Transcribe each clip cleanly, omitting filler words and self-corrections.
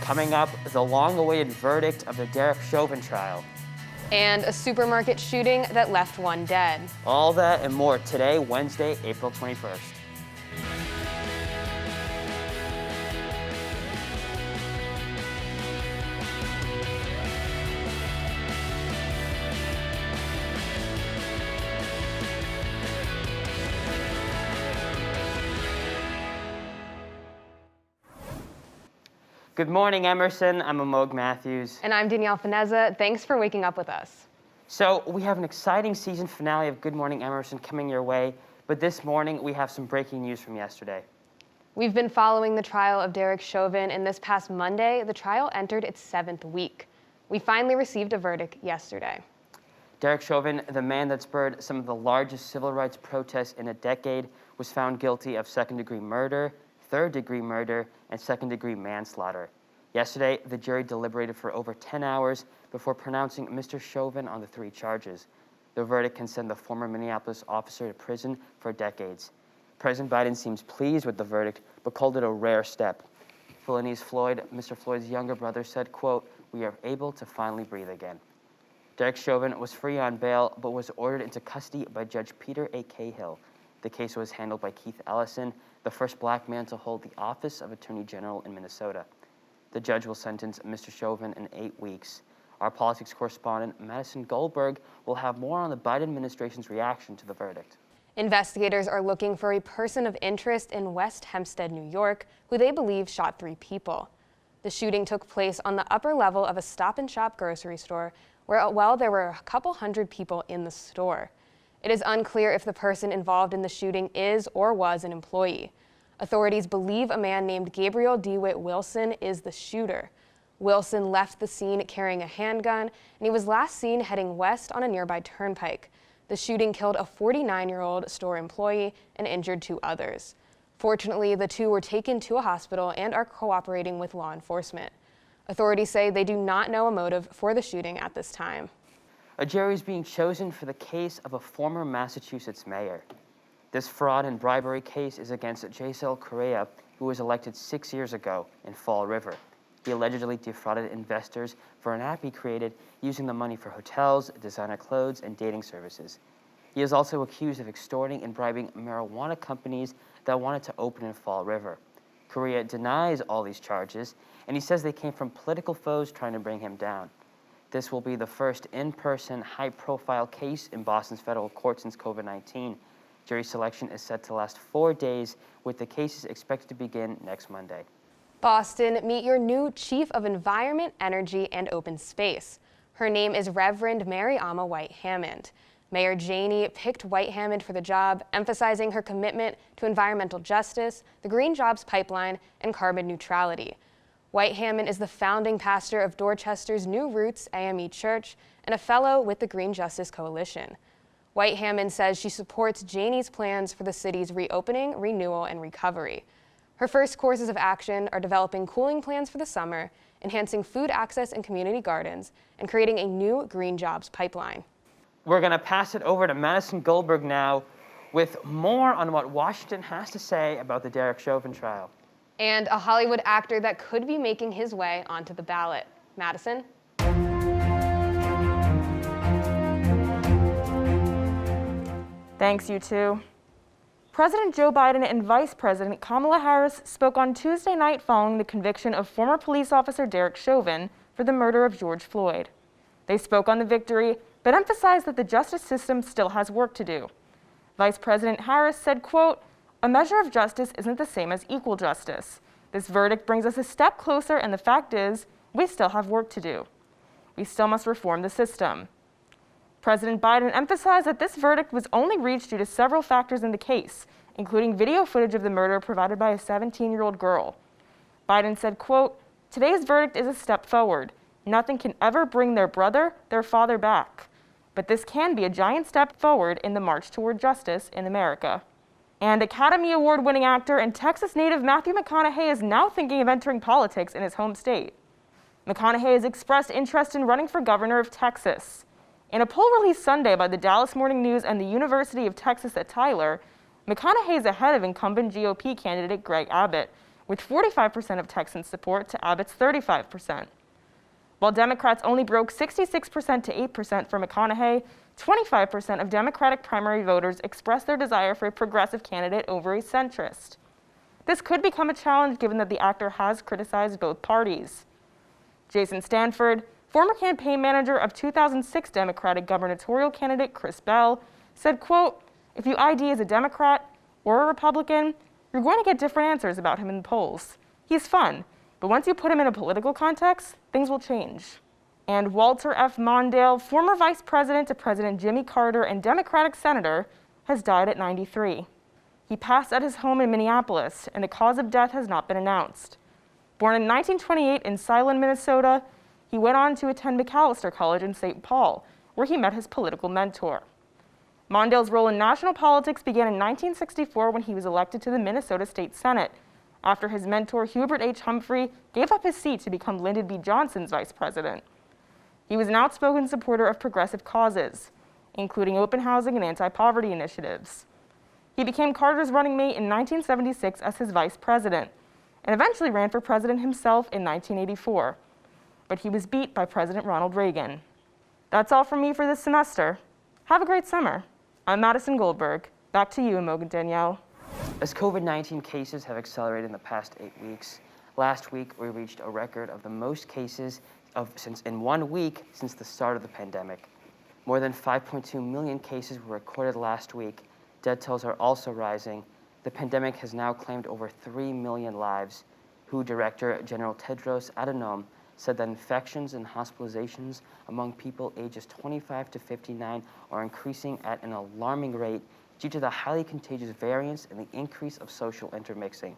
Coming up, the long-awaited verdict of the Derek Chauvin trial. And a supermarket shooting that left one dead. All that and more today, Wednesday, April 21st. Good morning, Emerson. I'm Amog Matthews. And I'm Danielle Finezza. Thanks for waking up with us. So we have an exciting season finale of Good Morning Emerson coming your way, but this morning we have some breaking news from yesterday. We've been following the trial of Derek Chauvin, and this past Monday, the trial entered its 7th week. We finally received a verdict yesterday. Derek Chauvin, the man that spurred some of the largest civil rights protests in a decade, was found guilty of second-degree murder, third-degree murder, and second-degree manslaughter. Yesterday, the jury deliberated for over 10 hours before pronouncing Mr. Chauvin on the 3 charges. The verdict can send the former Minneapolis officer to prison for decades. President Biden seems pleased with the verdict, but called it a rare step. Philonise Floyd, Mr. Floyd's younger brother, said, quote, "We are able to finally breathe again." Derek Chauvin was free on bail, but was ordered into custody by Judge Peter A. Cahill. The case was handled by Keith Ellison, the first black man to hold the office of Attorney General in Minnesota. The judge will sentence Mr. Chauvin in 8 weeks. Our politics correspondent, Madison Goldberg, will have more on the Biden administration's reaction to the verdict. Investigators are looking for a person of interest in West Hempstead, New York, who they believe shot 3 people. The shooting took place on the upper level of a Stop and Shop grocery store where, there were a couple hundred people in the store. It is unclear if the person involved in the shooting is or was an employee. Authorities believe a man named Gabriel DeWitt Wilson is the shooter. Wilson left the scene carrying a handgun, and he was last seen heading west on a nearby turnpike. The shooting killed a 49-year-old store employee and injured 2 others. Fortunately, the 2 were taken to a hospital and are cooperating with law enforcement. Authorities say they do not know a motive for the shooting at this time. A jury is being chosen for the case of a former Massachusetts mayor. This fraud and bribery case is against J.C.L. Correa, who was elected 6 years ago in Fall River. He allegedly defrauded investors for an app he created using the money for hotels, designer clothes, and dating services. He is also accused of extorting and bribing marijuana companies that wanted to open in Fall River. Correa denies all these charges, and he says they came from political foes trying to bring him down. This will be the first in-person, high-profile case in Boston's federal court since COVID-19. Jury selection is set to last 4 days, with the cases expected to begin next Monday. Boston, meet your new Chief of Environment, Energy, and Open Space. Her name is Reverend Mary Amma White-Hammond. Mayor Janey picked White-Hammond for the job, emphasizing her commitment to environmental justice, the Green Jobs Pipeline, and carbon neutrality. White-Hammond is the founding pastor of Dorchester's New Roots AME Church and a fellow with the Green Justice Coalition. White-Hammond says she supports Janey's plans for the city's reopening, renewal, and recovery. Her first courses of action are developing cooling plans for the summer, enhancing food access in community gardens, and creating a new green jobs pipeline. We're going to pass it over to Madison Goldberg now with more on what Washington has to say about the Derek Chauvin trial. And a Hollywood actor that could be making his way onto the ballot. Madison? Thanks, you two. President Joe Biden and Vice President Kamala Harris spoke on Tuesday night following the conviction of former police officer Derek Chauvin for the murder of George Floyd. They spoke on the victory, but emphasized that the justice system still has work to do. Vice President Harris said, quote, "A measure of justice isn't the same as equal justice. This verdict brings us a step closer, and the fact is, we still have work to do. We still must reform the system." President Biden emphasized that this verdict was only reached due to several factors in the case, including video footage of the murder provided by a 17-year-old girl. Biden said, quote, "Today's verdict is a step forward. Nothing can ever bring their brother, their father back. But this can be a giant step forward in the march toward justice in America." And Academy Award-winning actor and Texas native Matthew McConaughey is now thinking of entering politics in his home state. McConaughey has expressed interest in running for governor of Texas. In a poll released Sunday by the Dallas Morning News and the University of Texas at Tyler, McConaughey is ahead of incumbent GOP candidate Greg Abbott, with 45% of Texans' support to Abbott's 35%. While Democrats only broke 66% to 8% for McConaughey, 25% of Democratic primary voters expressed their desire for a progressive candidate over a centrist. This could become a challenge given that the actor has criticized both parties. Jason Stanford, former campaign manager of 2006 Democratic gubernatorial candidate Chris Bell, said, quote, "If you ID as a Democrat or a Republican, you're going to get different answers about him in the polls. He's fun, but once you put him in a political context, things will change." And Walter F. Mondale, former vice president to President Jimmy Carter and Democratic senator, has died at 93. He passed at his home in Minneapolis, and the cause of death has not been announced. Born in 1928 in Silen, Minnesota, he went on to attend Macalester College in St. Paul, where he met his political mentor. Mondale's role in national politics began in 1964 when he was elected to the Minnesota State Senate, after his mentor Hubert H. Humphrey gave up his seat to become Lyndon B. Johnson's vice president. He was an outspoken supporter of progressive causes, including open housing and anti-poverty initiatives. He became Carter's running mate in 1976 as his vice president, and eventually ran for president himself in 1984. But he was beat by President Ronald Reagan. That's all from me for this semester. Have a great summer. I'm Madison Goldberg. Back to you, Imogen Danielle. As COVID-19 cases have accelerated in the past 8 weeks, last week we reached a record of the most cases in 1 week since the start of the pandemic. More than 5.2 million cases were recorded last week. Death tolls are also rising. The pandemic has now claimed over 3 million lives. WHO Director General Tedros Adhanom said that infections and hospitalizations among people ages 25 to 59 are increasing at an alarming rate due to the highly contagious variants and the increase of social intermixing.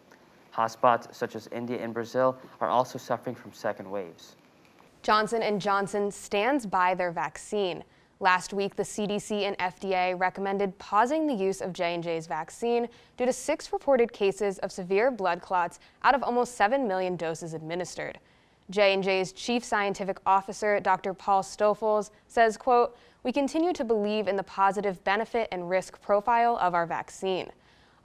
Hotspots such as India and Brazil are also suffering from second waves. Johnson & Johnson stands by their vaccine. Last week, the CDC and FDA recommended pausing the use of J&J's vaccine due to 6 reported cases of severe blood clots out of almost 7 million doses administered. J&J's chief scientific officer, Dr. Paul Stoffels, says, quote, "We continue to believe in the positive benefit and risk profile of our vaccine.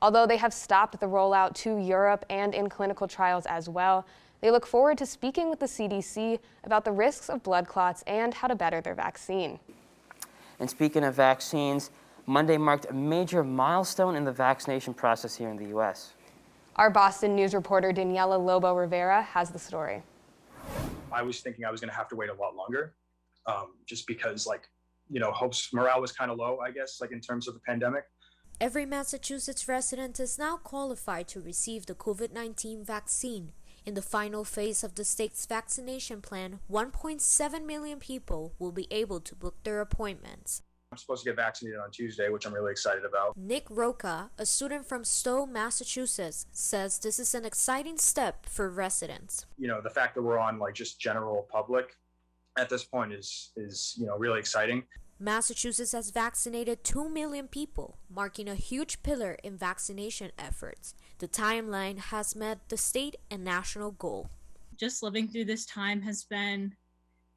Although they have stopped the rollout to Europe and in clinical trials as well, they look forward to speaking with the CDC about the risks of blood clots and how to better their vaccine." And speaking of vaccines, Monday marked a major milestone in the vaccination process here in the U.S. Our Boston News reporter Daniela Lobo Rivera has the story. I was thinking I was going to have to wait a lot longer, just because, hope's morale was kind of low, I guess, in terms of the pandemic. Every Massachusetts resident is now qualified to receive the COVID-19 vaccine. In the final phase of the state's vaccination plan, 1.7 million people will be able to book their appointments. I'm supposed to get vaccinated on Tuesday, which I'm really excited about. Nick Roca, a student from Stowe, Massachusetts, says this is an exciting step for residents. The fact that we're on just general public at this point is really exciting. Massachusetts has vaccinated 2 million people, marking a huge pillar in vaccination efforts. The timeline has met the state and national goal. Just living through this time has been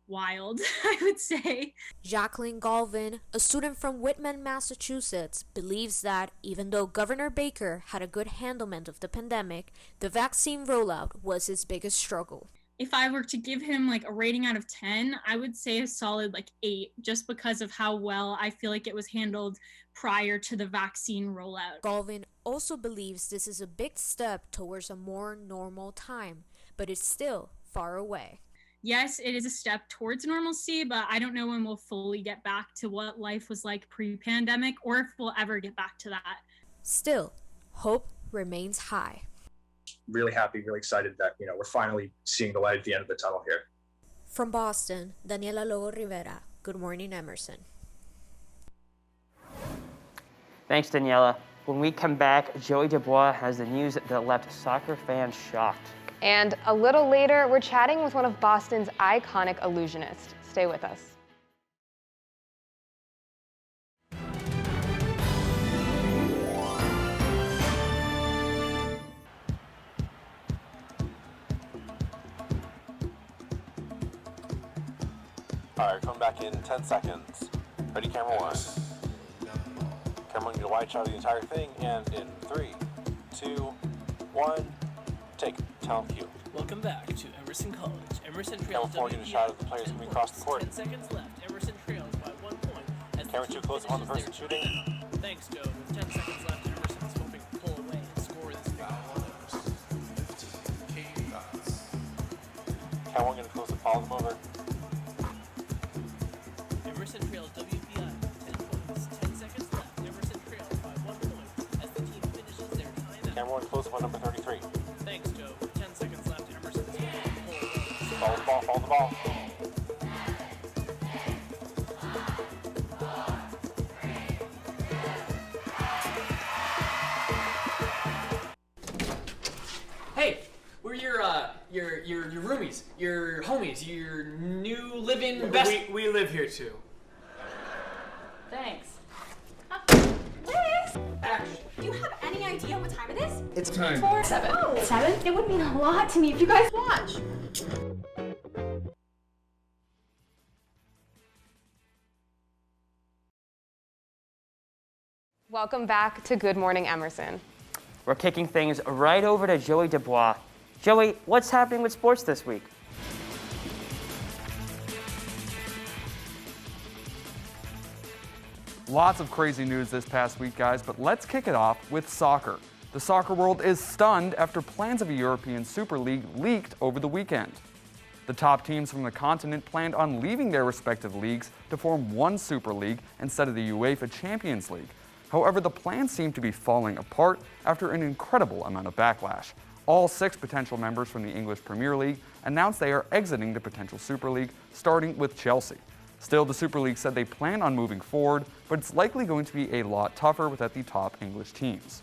wild, I would say. Jacqueline Galvin, a student from Whitman, Massachusetts, believes that even though Governor Baker had a good handlement of the pandemic, the vaccine rollout was his biggest struggle. If I were to give him a rating out of 10, I would say a solid 8, just because of how well I feel like it was handled prior to the vaccine rollout. Galvin also believes this is a big step towards a more normal time, but it's still far away. Yes, it is a step towards normalcy, but I don't know when we'll fully get back to what life was like pre-pandemic, or if we'll ever get back to that. Still, hope remains high. Really happy, really excited that, we're finally seeing the light at the end of the tunnel here. From Boston, Daniela Lobo Rivera. Good morning, Emerson. Thanks, Daniela. When we come back, Joey Dubois has the news that left soccer fans shocked. And a little later, we're chatting with one of Boston's iconic illusionists. Stay with us. All right, come back in 10 seconds. Ready, camera 1. Camera 1, you wide shot of the entire thing, and in 3, 2, 1, take it. Talent cue. Welcome back to Emerson College. Emerson Camera trails 4, get a shot of the players coming across the court. 10 seconds left. Emerson trails by 1 point. As Camera 2 close upon the person shooting. Thanks, Joe. With 10 seconds left, Emerson is hoping to pull away and score this Camera 1 gonna close the follow them over. Emerson trails WBI 10 points. 10 seconds left. Emerson trails by 1 point as the team finishes their timeout. Camera 1 close upon number 33. Thanks, Joe. With 10 seconds left, Emerson is hoping to pull away. Follow the ball, follow the ball. Hey, we're your roomies, your homies, your new living best. We live here too. Thanks. Action. Do you have any idea what time it is? It's time. 7. Oh. 7? It would mean a lot to me if you guys watch. Welcome back to Good Morning Emerson. We're kicking things right over to Joey Dubois. Joey, what's happening with sports this week? Lots of crazy news this past week, guys, but let's kick it off with soccer. The soccer world is stunned after plans of a European Super League leaked over the weekend. The top teams from the continent planned on leaving their respective leagues to form one Super League instead of the UEFA Champions League. However, the plans seem to be falling apart after an incredible amount of backlash. All 6 potential members from the English Premier League announced they are exiting the potential Super League, starting with Chelsea. Still, the Super League said they plan on moving forward, but it's likely going to be a lot tougher without the top English teams.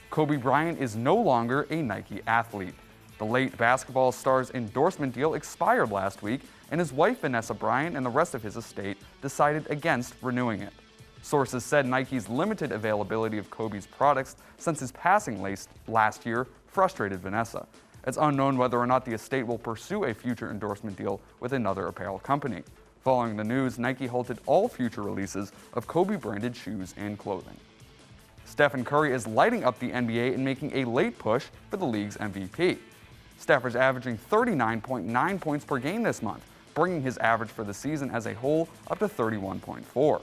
Kobe Bryant is no longer a Nike athlete. The late basketball star's endorsement deal expired last week, and his wife Vanessa Bryant and the rest of his estate decided against renewing it. Sources said Nike's limited availability of Kobe's products since his passing last year frustrated Vanessa. It's unknown whether or not the estate will pursue a future endorsement deal with another apparel company. Following the news, Nike halted all future releases of Kobe-branded shoes and clothing. Stephen Curry is lighting up the NBA and making a late push for the league's MVP. Steph is averaging 39.9 points per game this month, bringing his average for the season as a whole up to 31.4.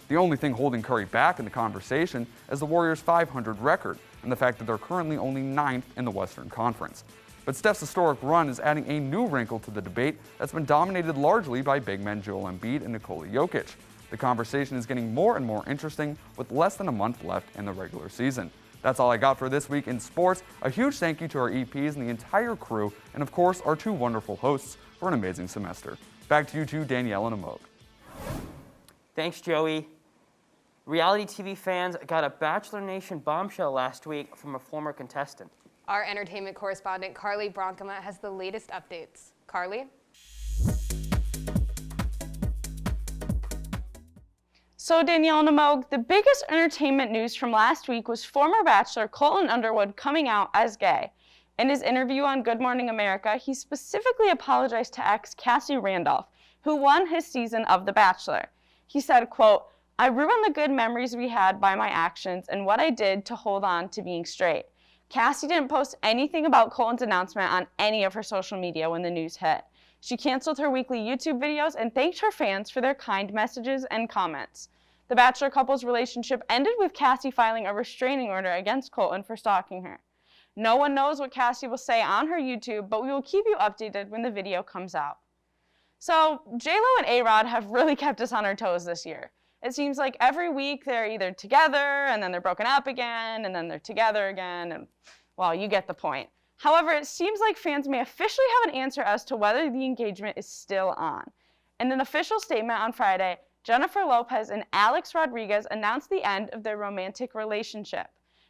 The only thing holding Curry back in the conversation is the Warriors' 500 record and the fact that they're currently only 9th in the Western Conference. But Steph's historic run is adding a new wrinkle to the debate that's been dominated largely by big men Joel Embiid and Nikola Jokic. The conversation is getting more and more interesting with less than a month left in the regular season. That's all I got for this week in sports. A huge thank you to our EPs and the entire crew, and of course our 2 wonderful hosts for an amazing semester. Back to you two, Danielle and Amog. Thanks, Joey. Reality TV fans got a Bachelor Nation bombshell last week from a former contestant. Our entertainment correspondent Carly Bronkema has the latest updates. Carly? So Danielle and Amog, the biggest entertainment news from last week was former Bachelor Colton Underwood coming out as gay. In his interview on Good Morning America, he specifically apologized to ex Cassie Randolph, who won his season of The Bachelor. He said, quote, "I ruined the good memories we had by my actions and what I did to hold on to being straight." Cassie didn't post anything about Colton's announcement on any of her social media when the news hit. She canceled her weekly YouTube videos and thanked her fans for their kind messages and comments. The Bachelor couple's relationship ended with Cassie filing a restraining order against Colton for stalking her. No one knows what Cassie will say on her YouTube, but we will keep you updated when the video comes out. So J-Lo and A-Rod have really kept us on our toes this year. It seems like every week they're either together and then they're broken up again and then they're together again, and well, you get the point. However, it seems like fans may officially have an answer as to whether the engagement is still on. In an official statement on Friday, Jennifer Lopez and Alex Rodriguez announced the end of their romantic relationship.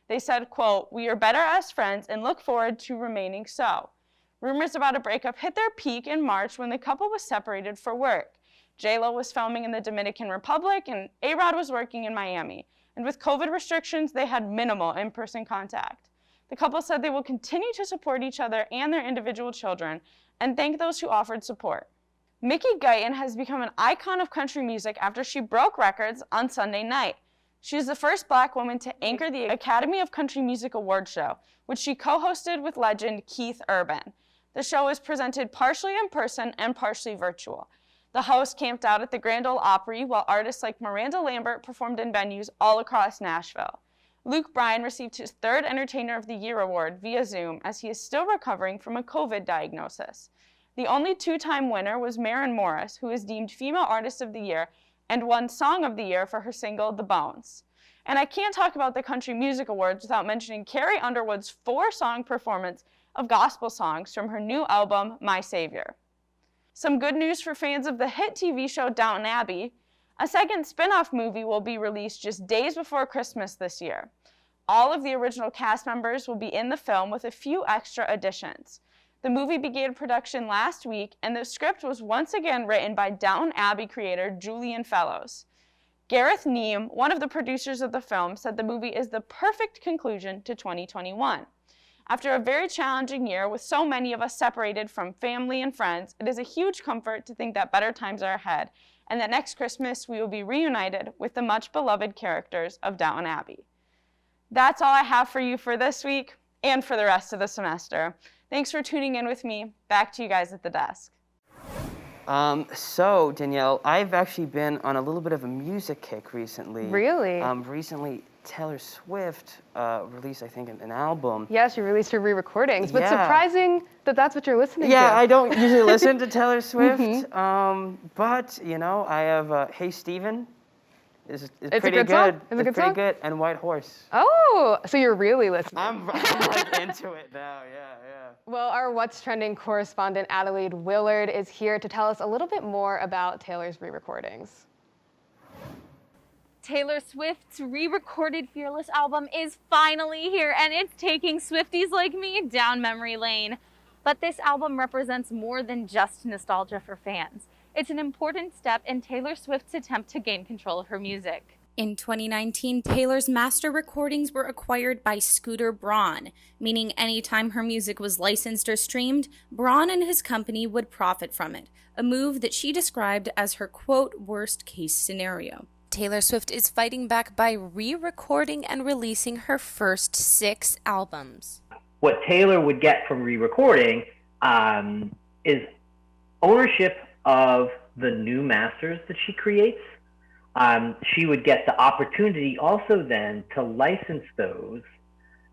They said, quote, "We are better as friends and look forward to remaining so." Rumors about a breakup hit their peak in March when the couple was separated for work. J-Lo was filming in the Dominican Republic and A-Rod was working in Miami. And with COVID restrictions, they had minimal in-person contact. The couple said they will continue to support each other and their individual children and thank those who offered support. Mickey Guyton has become an icon of country music after she broke records on Sunday night. She is the first Black woman to anchor the Academy of Country Music Award show, which she co-hosted with legend Keith Urban. The show was presented partially in person and partially virtual. The host camped out at the Grand Ole Opry while artists like Miranda Lambert performed in venues all across Nashville. Luke Bryan received his third Entertainer of the Year award via Zoom as he is still recovering from a COVID diagnosis. The only two-time winner was Maren Morris, who is deemed Female Artist of the Year and won Song of the Year for her single, The Bones. And I can't talk about the Country Music Awards without mentioning Carrie Underwood's 4-song performance of gospel songs from her new album, My Savior. Some good news for fans of the hit TV show Downton Abbey. A second spin-off movie will be released just days before Christmas this year. All of the original cast members will be in the film with a few extra additions. The movie began production last week, and the script was once again written by Downton Abbey creator Julian Fellows. Gareth Neame, one of the producers of the film, said the movie is the perfect conclusion to 2021. After a very challenging year with so many of us separated from family and friends, it is a huge comfort to think that better times are ahead and that next Christmas we will be reunited with the much beloved characters of Downton Abbey. That's all I have for you for this week and for the rest of the semester. Thanks for tuning in with me. Back to you guys at the desk. So, Danielle, I've actually been on a little bit of a music kick recently. Really? Recently, Taylor Swift released, I think, an album. Yeah, she released her re-recordings, but Yeah. surprising that that's what you're listening to. Yeah, I don't usually listen to Taylor Swift, but, you know, I have Hey Stephen. It's a pretty good song? good. It's a good pretty song? good. And White Horse. Oh, so you're really listening. I'm like into it now, yeah. Well, our What's Trending correspondent Adelaide Willard is here to tell us a little bit more about Taylor's re-recordings. Taylor Swift's re-recorded Fearless album is finally here, and it's taking Swifties like me down memory lane. But this album represents more than just nostalgia for fans. It's an important step in Taylor Swift's attempt to gain control of her music. In 2019, Taylor's master recordings were acquired by Scooter Braun, meaning anytime her music was licensed or streamed, Braun and his company would profit from it, a move that she described as her, quote, worst-case scenario. Taylor Swift is fighting back by re-recording and releasing her first 6 albums. What Taylor would get from re-recording is ownership of the new masters that she creates. She would get the opportunity also then to license those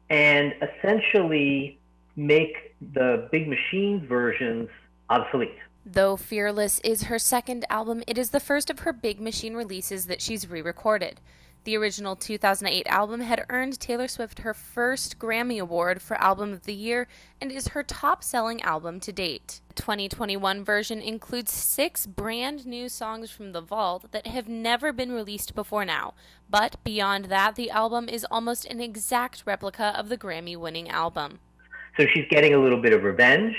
and essentially make the Big Machine versions obsolete. Though Fearless is her second album, it is the first of her Big Machine releases that she's re-recorded. The original 2008 album had earned Taylor Swift her first Grammy Award for Album of the Year and is her top-selling album to date. The 2021 version includes 6 brand new songs from the vault that have never been released before now, but beyond that, the album is almost an exact replica of the Grammy-winning album. So she's getting a little bit of revenge.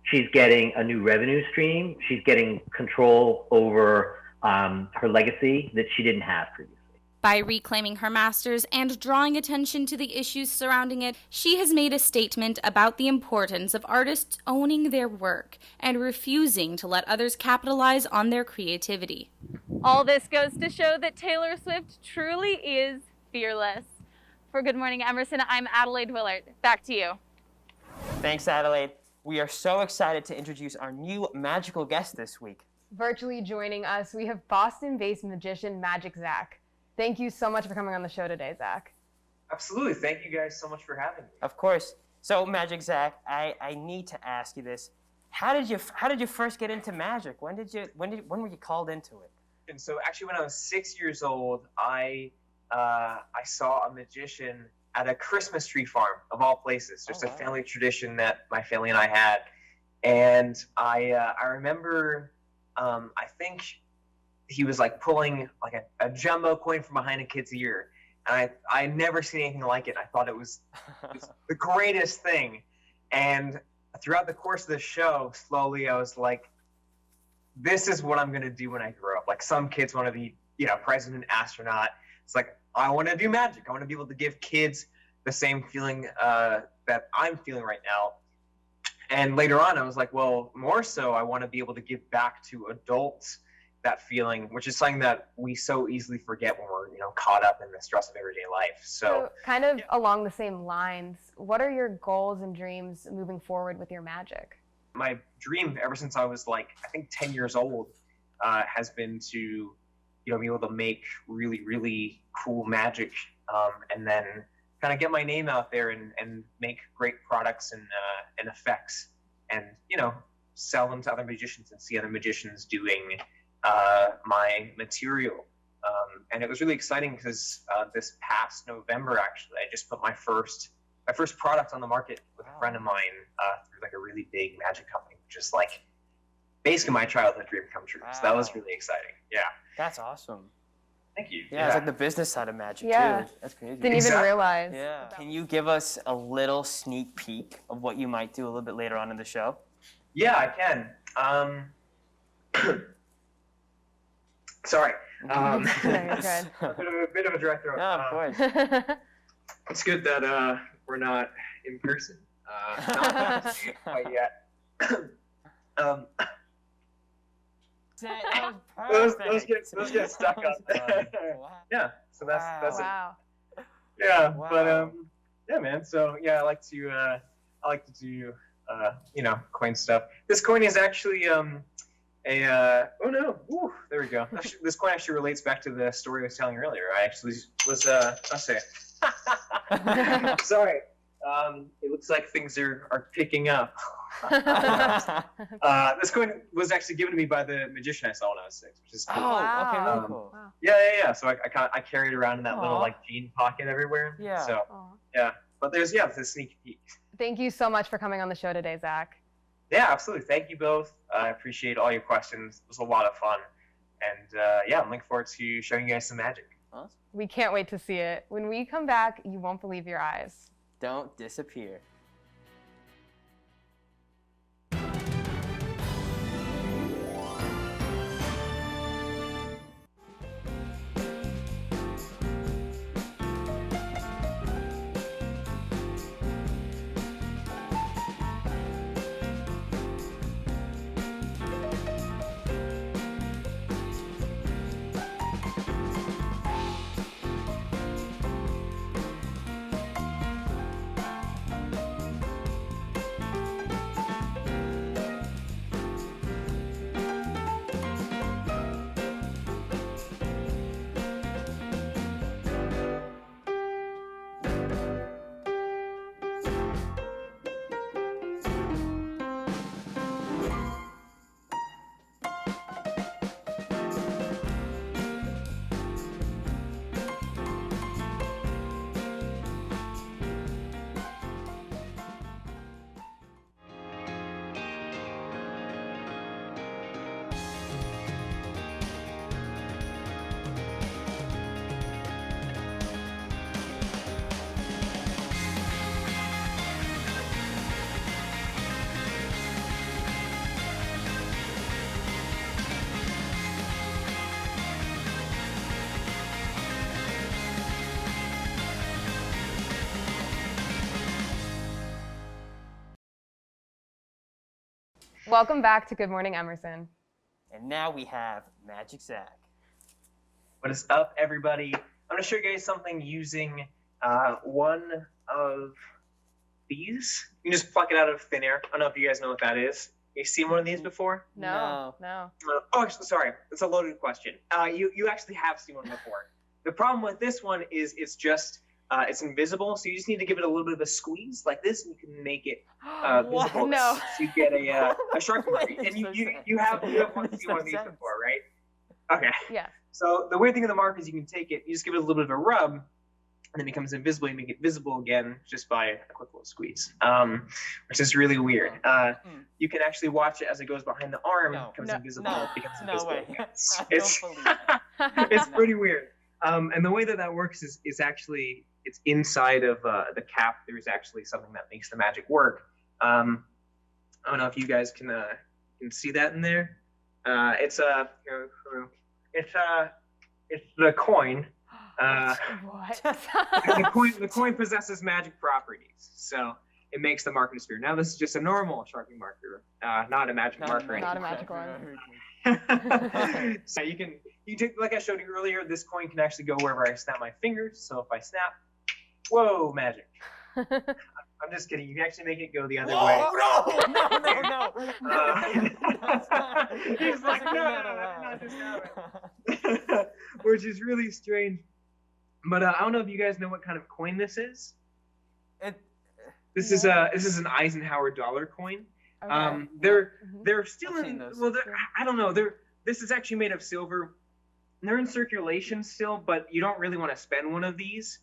She's getting a new revenue stream. She's getting control over her legacy that she didn't have previously. By reclaiming her masters and drawing attention to the issues surrounding it, she has made a statement about the importance of artists owning their work and refusing to let others capitalize on their creativity. All this goes to show that Taylor Swift truly is fearless. For Good Morning Emerson, I'm Adelaide Willard. Back to you. Thanks, Adelaide. We are so excited to introduce our new magical guest this week. Virtually joining us, we have Boston-based magician Magic Zach. Thank you so much for coming on the show today, Zach. Absolutely. Thank you guys so much for having me. Of course. So, Magic Zach, I need to ask you this. How did you first get into magic? When were you called into it? And so actually when I was 6 years old, I saw a magician at a Christmas tree farm, of all places. Just a family tradition that my family and I had. And I remember, I think he was like pulling like a jumbo coin from behind a kid's ear. And I had never seen anything like it. I thought it was the greatest thing. And throughout the course of the show, slowly I was like, this is what I'm going to do when I grow up. Like some kids want to be, president, astronaut. It's like, I want to do magic. I want to be able to give kids the same feeling that I'm feeling right now. And later on, I was like, well, more so, I want to be able to give back to adults that feeling, which is something that we so easily forget when we're, caught up in the stress of everyday life. So kind of along the same lines, what are your goals and dreams moving forward with your magic? My dream ever since I was I think 10 years old, has been to, be able to make really, really cool magic, and then kind of get my name out there and make great products and effects, and, sell them to other magicians and see other magicians doing my material. And it was really exciting because this past November, actually, I just put my first product on the market with a friend of mine through a really big magic company, which is basically my childhood dream come true. Wow. So that was really exciting. Yeah. That's awesome. Thank you. Yeah, it's the business side of magic too. That's crazy. Didn't even realize. Yeah. Can you give us a little sneak peek of what you might do a little bit later on in the show? Yeah, I can. Sorry. No, you're good. a bit of a dry throat. Yeah, of course. It's good that we're not in person. Not quite yet. Those get stuck up. Yeah. So that's wow. it. Yeah. Wow. But yeah, man. So yeah, I like to do coin stuff. This coin is actually oh no, ooh, there we go. This coin actually relates back to the story I was telling earlier. I actually was sorry. It looks like things are picking up. This coin was actually given to me by the magician I saw when I was 6, which is cool. Oh, wow. Okay, really cool. Wow. Yeah. So I carry it around in that little jean pocket everywhere. Yeah. So yeah, but there's a sneak peek. Thank you so much for coming on the show today, Zach. Yeah, absolutely. Thank you both. I appreciate all your questions. It was a lot of fun. And I'm looking forward to showing you guys some magic. Awesome. We can't wait to see it. When we come back, you won't believe your eyes. Don't disappear. Welcome back to Good Morning Emerson. And now we have Magic Zach. What is up, everybody? I'm going to show you guys something using one of these. You can just pluck it out of thin air. I don't know if you guys know what that is. You seen one of these before? No. Oh, actually, sorry. It's a loaded question. You actually have seen one before. The problem with this one is it's just it's invisible, so you just need to give it a little bit of a squeeze like this, and you can make it visible. No. So you get a shark mark. And you have seen one of these before, right? Okay. Yeah. So the weird thing with the mark is you can take it, you just give it a little bit of a rub, and then it becomes invisible. You make it visible again just by a quick little squeeze, which is really weird. You can actually watch it as it goes behind the arm, becomes invisible, it becomes invisible again. It's pretty weird. And the way that works is actually, it's inside of the cap. There's actually something that makes the magic work. I don't know if you guys can see that in there. It's the coin. What? the coin possesses magic properties, so it makes the marker disappear. Now this is just a normal Sharpie marker, not a magic marker. Not a magic one. So you take, like I showed you earlier, this coin can actually go wherever I snap my fingers. So if I snap, whoa, magic. I'm just kidding. You can actually make it go the other way. No. He's like, no, that did not just happen. Which is really strange. But I don't know if you guys know what kind of coin this is. This is an Eisenhower dollar coin. Okay. They're still I've seen in. those. Well, I don't know. This is actually made of silver. They're in circulation still, but you don't really want to spend one of these.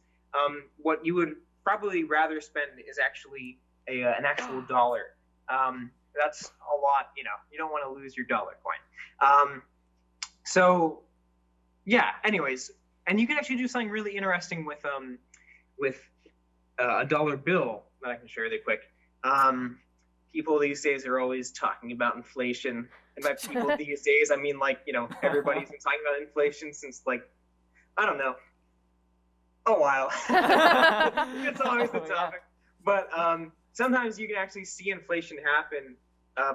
What you would probably rather spend is actually an actual dollar. That's a lot. You don't want to lose your dollar coin. So yeah. Anyways, and you can actually do something really interesting with a dollar bill that I can show you really quick. People these days are always talking about inflation. And by people these days, I mean everybody's been talking about inflation since I don't know, a while. It's always the topic. But sometimes you can actually see inflation happen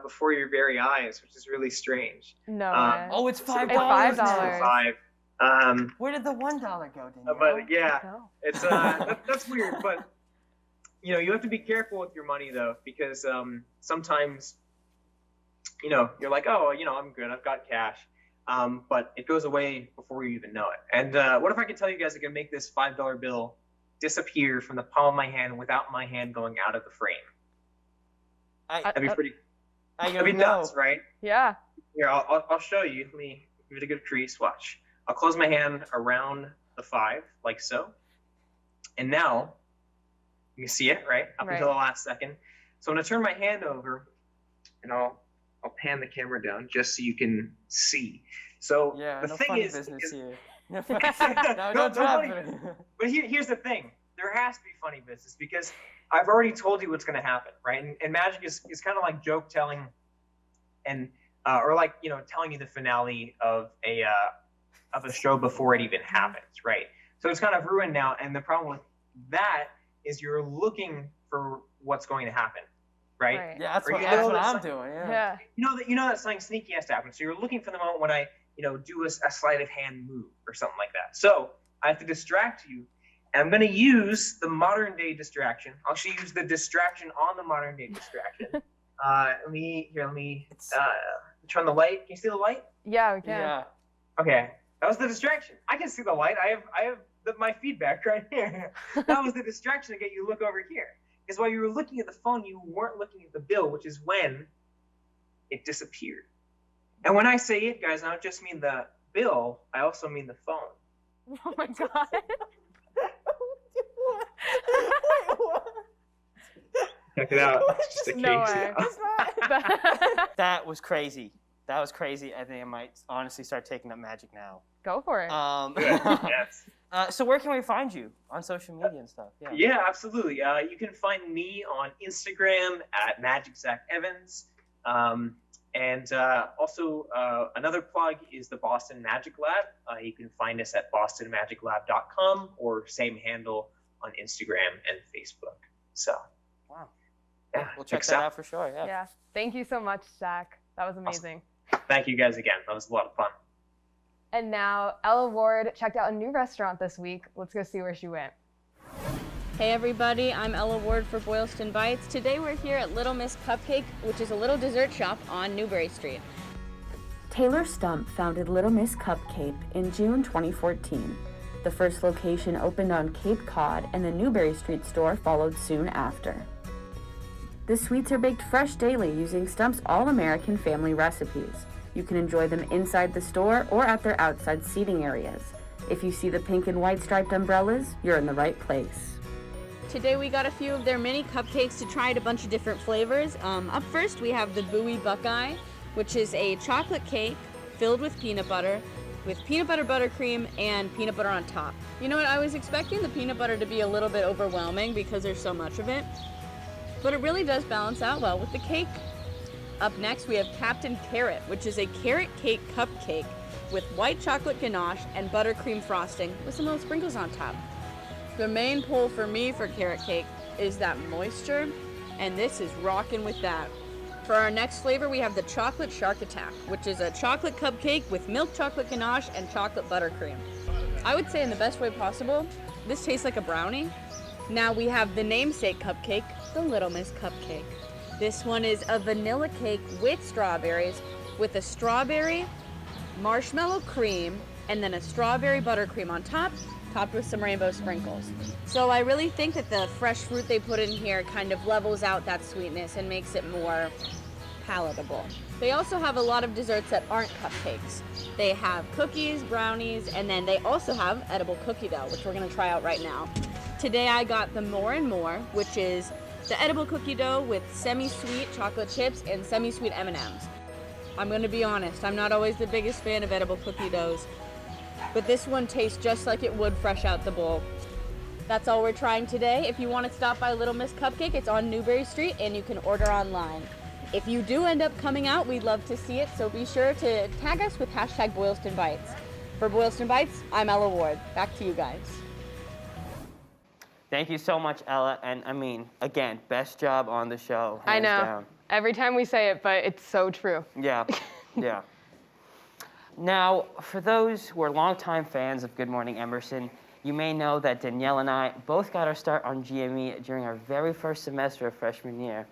before your very eyes, which is really strange. No way. Oh, it's $5. It's $5. Where did the $1 go, Danielle? But yeah, it's that's weird. But you have to be careful with your money though, because sometimes you're like, oh, I'm good, I've got cash, but it goes away before you even know it. And what if I could tell you guys I can make this $5 bill disappear from the palm of my hand without my hand going out of the frame? That'd be pretty. That'd be nuts, right? Yeah. Here, I'll show you. Let me give it a good crease. Watch. I'll close my hand around the 5, like so. And now, you see it, right? Up until the last second. So I'm going to turn my hand over, and I'll pan the camera down just so you can see. So the no thing funny is, business here. no, don't drop funny. it. But here's the thing. There has to be funny business because I've already told you what's going to happen, right? And magic is kind of like joke telling, and or telling you the finale of a show before it even happens, right? So it's kind of ruined now. And the problem with that is you're looking for what's going to happen, right? Yeah, that's what I'm doing. Yeah. You know that something sneaky has to happen. So you're looking for the moment when I do a sleight of hand move or something like that. So I have to distract you. And I'm going to use the modern day distraction. I'll actually use the distraction on the modern day distraction. Let me turn the light. Can you see the light? Yeah, we can. Yeah. Okay, that was the distraction. I can see the light. I have my feedback right here. That was the distraction to get you to look over here. Because while you were looking at the phone, you weren't looking at the bill, which is when it disappeared. And when I say it, guys, I don't just mean the bill. I also mean the phone. Oh my god. Check it out. It's just a case. No way. That was crazy. That was crazy. I think I might honestly start taking up magic now. Go for it. Yes. So where can we find you on social media and stuff? Yeah, absolutely. You can find me on Instagram at MagicZachEvans. And also another plug is the Boston Magic Lab. You can find us at bostonmagiclab.com or same handle on Instagram and Facebook. So, wow. Yeah, we'll check that out for sure. Yeah. Thank you so much, Zach. That was amazing. Awesome. Thank you guys again. That was a lot of fun. And now Ella Ward checked out a new restaurant this week. Let's go see where she went. Hey everybody, I'm Ella Ward for Boylston Bites. Today we're here at Little Miss Cupcake, which is a little dessert shop on Newbury Street. Taylor Stump founded Little Miss Cupcake in June 2014. The first location opened on Cape Cod, and the Newbury Street store followed soon after. The sweets are baked fresh daily using Stump's all-American family recipes. You can enjoy them inside the store or at their outside seating areas. If you see the pink and white striped umbrellas, you're in the right place. Today we got a few of their mini cupcakes to try at a bunch of different flavors. Up first we have the Bowie Buckeye, which is a chocolate cake filled with peanut butter buttercream, and peanut butter on top. You know what, I was expecting the peanut butter to be a little bit overwhelming because there's so much of it, but it really does balance out well with the cake. Up next we have Captain Carrot, which is a carrot cake cupcake with white chocolate ganache and buttercream frosting with some little sprinkles on top. The main pull for me for carrot cake is that moisture, and this is rocking with that. For our next flavor, we have the Chocolate Shark Attack, which is a chocolate cupcake with milk chocolate ganache and chocolate buttercream. I would say in the best way possible, this tastes like a brownie. Now we have the namesake cupcake, the Little Miss Cupcake. This one is a vanilla cake with strawberries, with a strawberry marshmallow cream, and then a strawberry buttercream on top, topped with some rainbow sprinkles. So I really think that the fresh fruit they put in here kind of levels out that sweetness and makes it more palatable. They also have a lot of desserts that aren't cupcakes. They have cookies, brownies, and then they also have edible cookie dough, which we're gonna try out right now. Today I got the More and More, which is the edible cookie dough with semi-sweet chocolate chips and semi-sweet M&Ms. I'm gonna be honest, I'm not always the biggest fan of edible cookie doughs, but this one tastes just like it would fresh out the bowl. That's all we're trying today. If you want to stop by Little Miss Cupcake, it's on Newberry Street and you can order online. If you do end up coming out, we'd love to see it, so be sure to tag us with hashtag Boylston Bites. For Boylston Bites, I'm Ella Ward. Back to you guys. Thank you so much, Ella. And I mean, again, best job on the show. I hands know. down. Every time we say it, but it's so true. Yeah, yeah. Now, for those who are longtime fans of Good Morning Emerson, you may know that Danielle and I both got our start on GME during our very first semester of freshman year.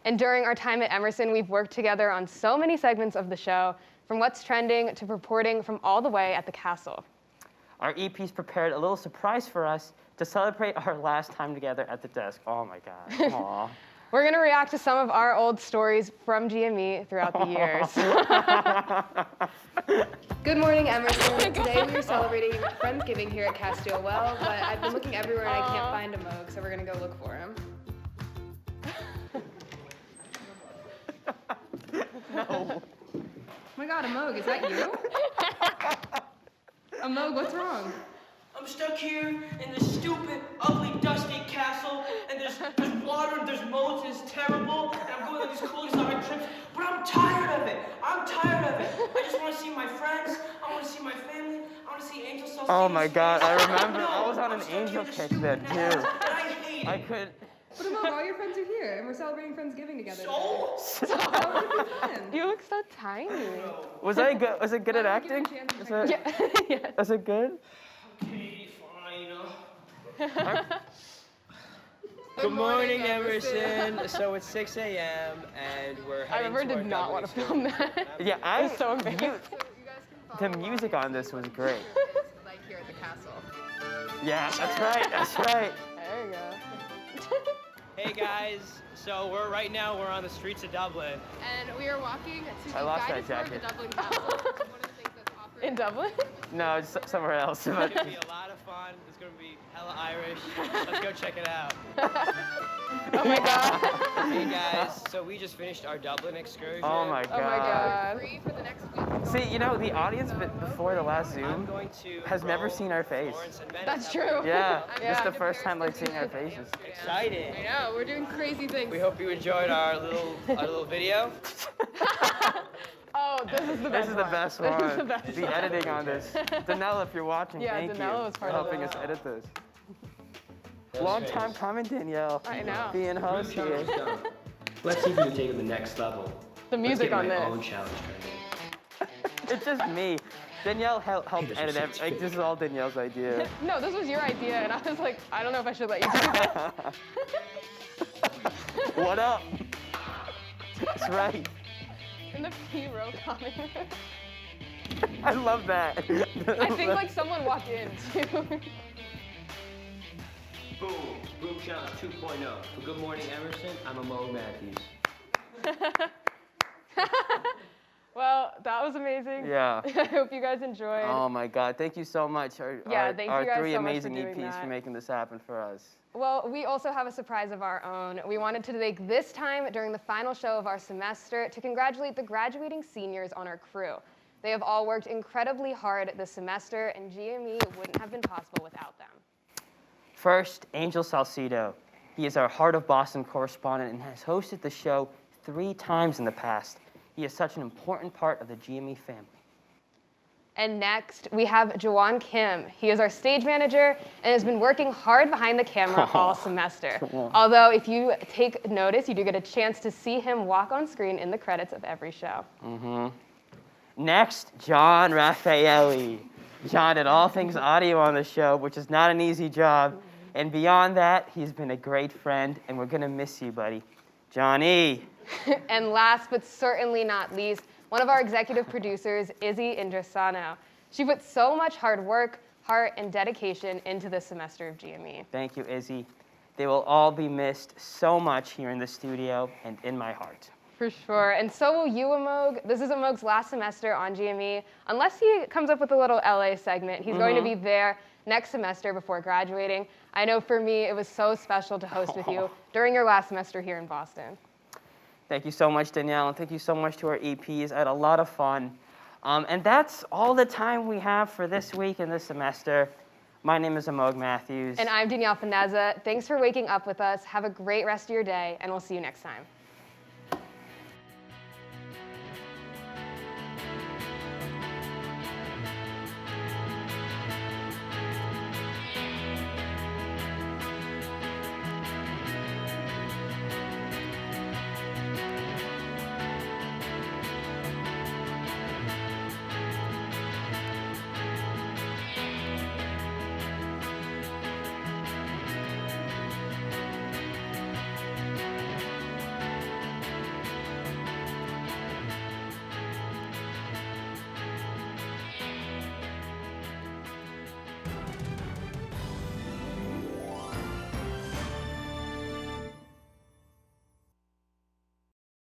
And during our time at Emerson, we've worked together on so many segments of the show, from what's trending to reporting from all the way at the castle. Our EPs prepared a little surprise for us to celebrate our last time together at the desk. Oh my God, aw. We're going to react to some of our old stories from GME throughout the years. Good morning, Emerson. Today we are celebrating Friendsgiving here at Castile Well, but I've been looking everywhere and I can't find a Moog, so we're going to go look for him. No. Oh my God, a Moog, is that you? A Moog, what's wrong? I'm stuck here in this stupid, ugly, dusty castle, and there's water and there's moats, and it's terrible, and I'm going on these cool exotic trips, but I'm tired of it. I'm tired of it. I just want to see my friends. I want to see my family. I want to see Angel Salsino's Oh my God, I face. remember. No, I was on I'm an stuck angel here in this kick stupid then nest, too. and I hate it. I could. But Moog, all your friends are here, and we're celebrating Friendsgiving together. You look so tiny. Was I good? Was it good at acting? Was it, was it good? Okay, fine. Good morning, Emerson. So it's 6 a.m. and we're I heading remember to did our not want to film that. Yeah, I was so embarrassed. The music on this was great. Like here at the castle. Yeah, that's right. That's right. There you go. Hey guys, so right now we're on the streets of Dublin. And we are walking to the I lost guided that tour of the jacket. Dublin Castle, which is one of the things that's offered. In Dublin? No, it's somewhere else. It's gonna be a lot of fun. It's gonna be hella Irish. Let's go check it out. Oh my God. Hey guys, so we just finished our Dublin excursion. Oh my God. Oh my God. Free for the next week. See, you know, the audience before the last I'm Zoom going to has never Rome, seen our face. Florence, and Venice. That's true. Yeah, Yeah. this is the first time like seeing our faces. Exciting. I know, we're doing crazy things. We hope you enjoyed our little video. Oh, this is the best This is the one. best This one. is the best The one. editing on this. Danelle, if you're watching, Yeah, thank Danelle you was for part of helping that. us edit this. Long time coming, Danielle. I know. Being host here. Let's see if we can take it to the next level. The music on this. Own challenge training. It's just me. Danielle helped edit everything. Like, this is all Danielle's idea. No, this was your idea, and I was like, I don't know if I should let you do that. What up? That's right. In the P-row comment. I love that. I think like someone walked in too. Boom. Boom Challenge 2.0. For Good Morning Emerson, I'm a Mo Matthews. Well, that was amazing. Yeah. I hope you guys enjoyed. Oh my God! Thank you so much. Our thank you guys three so much for amazing doing EPs that. for making this happen for us. Well, we also have a surprise of our own. We wanted to take this time during the final show of our semester to congratulate the graduating seniors on our crew. They have all worked incredibly hard this semester, and GME wouldn't have been possible without them. First, Angel Salcido. He is our Heart of Boston correspondent and has hosted the show 3 times in the past. He is such an important part of the GME family. And next, we have Jawan Kim. He is our stage manager and has been working hard behind the camera all semester. Although, if you take notice, you do get a chance to see him walk on screen in the credits of every show. Next, John Raffaelli. John did all things audio on the show, which is not an easy job. And beyond that, he's been a great friend, and we're going to miss you, buddy. Johnny. And last but certainly not least, one of our executive producers, Izzy Indrasano. She put so much hard work, heart, and dedication into this semester of GME. Thank you, Izzy. They will all be missed so much here in the studio and in my heart. For sure, and so will you, Amog. This is Amog's last semester on GME. Unless he comes up with a little LA segment, he's going to be there next semester before graduating. I know for me, it was so special to host with you during your last semester here in Boston. Thank you so much, Danielle, and thank you so much to our EPs. I had a lot of fun. And that's all the time we have for this week and this semester. My name is Amog Matthews. And I'm Danielle Finezza. Thanks for waking up with us. Have a great rest of your day, and we'll see you next time.